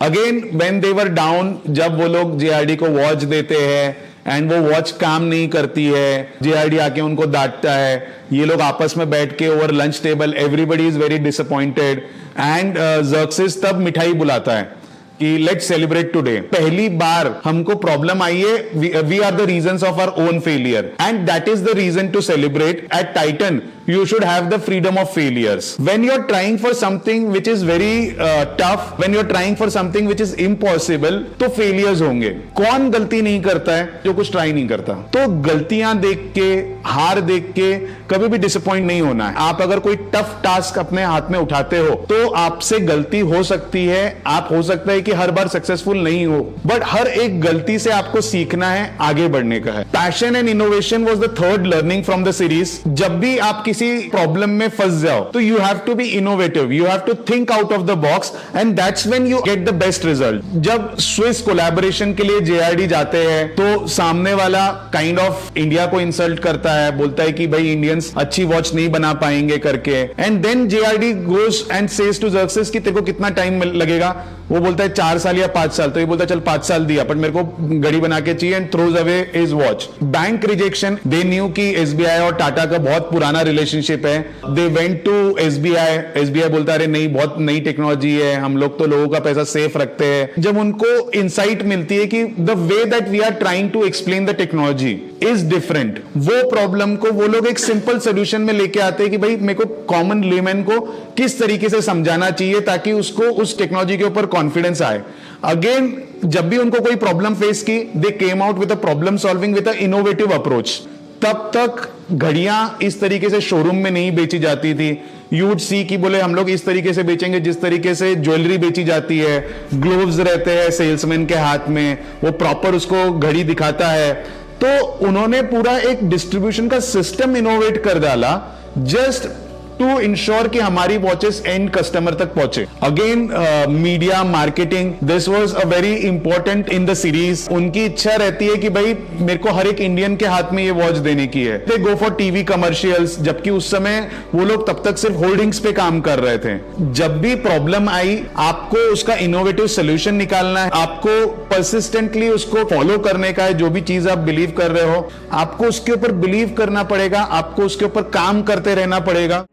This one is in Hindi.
Again when they were down, जब वो लोग जेआरडी को वॉच देते हैं एंड वो वॉच काम नहीं करती है, जेआरडी आके उनको डांटता है, ये लोग आपस में बैठ के over lunch table everybody is very disappointed and Xerxes तब मिठाई बुलाता है कि लेट्स सेलिब्रेट टुडे। पहली बार हमको प्रॉब्लम आई है, we are the reasons of our own failure and that is the reason to celebrate. At Titan you should have the freedom of failures. When you're trying for something which is very tough, when you're trying for something which is impossible, तो failures होंगे। कौन गलती नहीं करता है जो कुछ ट्राई नहीं करता? तो गलतियां देख के, हार देख के कभी भी डिसअपॉइंट नहीं होना है। आप अगर कोई टफ टास्क अपने हाथ में उठाते हो तो आपसे गलती हो सकती है, आप हो सकता है कि हर बार सक्सेसफुल नहीं हो, बट हर एक गलती से आपको सीखना है, आगे बढ़ने का है। Passion and innovation was the third learning from the series. जब भी आप किसी प्रॉब्लम में फंस जाओ तो you have to be innovative, you have to think out of the box and that's when you get the best result. जब स्विस कोलैबोरेशन के लिए जेआरडी जाते हैं तो सामने वाला काइंड ऑफ इंडिया को इंसल्ट करता है, बोलता है कि भाई इंडियंस अच्छी वॉच नहीं बना पाएंगे करके, and then JRD goes and says to Xerxes कि तेरे को कितना टाइम लगेगा? वो बोलता है 4 साल या 5 साल। तो ये बोलता है चल 5 साल दिया, बट मेरे को घड़ी बना के चाहिए, and throws away his watch. Bank rejection, they knew कि एसबीआई और टाटा का बहुत पुराना रिलेशनशिप है। They went to SBI, SBI बोलता है नहीं बहुत नई टेक्नोलॉजी है, हम लोग तो लोगों का पैसा सेफ रखते हैं। जब उनको इंसाइट मिलती है कि the way that we are trying to explain the technology is different, वो प्रॉब्लम को वो लोग एक सिंपल सोल्यूशन में लेके आते हैं कि भाई मेरे को कॉमन लेमैन को किस तरीके से समझाना चाहिए ताकि उसको उस टेक्नोलॉजी के ऊपर कॉन्फिडेंस आए। अगेन जब भी उनको कोई प्रॉब्लम फेस की, they came out with a problem solving with a innovative approach. तब तक घड़ियां इस तरीके से शोरूम में नहीं बेची जाती थी। यू वुड सी कि बोले हम लोग इस तरीके से बेचेंगे जिस तरीके से ज्वेलरी बेची जाती है, ग्लोव्स रहते हैं सेल्समैन के हाथ में, वो प्रॉपर उसको घड़ी दिखाता है। तो उन्होंने पूरा एक डिस्ट्रीब्यूशन का सिस्टम इनोवेट कर डाला जस्ट टू इंश्योर कि हमारी वॉचेस एंड कस्टमर तक पहुंचे। Again media marketing, this was a very important in the series. उनकी इच्छा रहती है कि भाई मेरे को हर एक इंडियन के हाथ में ये वॉच देने की है। दे गो फॉर टीवी कमर्शियल्स, जबकि उस समय वो लोग तब तक सिर्फ होर्डिंग्स पे काम कर रहे थे। जब भी प्रॉब्लम आई, आपको उसका इनोवेटिव सोल्यूशन निकालना है, आपको परसिस्टेंटली उसको फॉलो करने का है। जो भी चीज आप बिलीव कर रहे हो, आपको उसके ऊपर बिलीव करना पड़ेगा, आपको उसके ऊपर काम करते रहना पड़ेगा।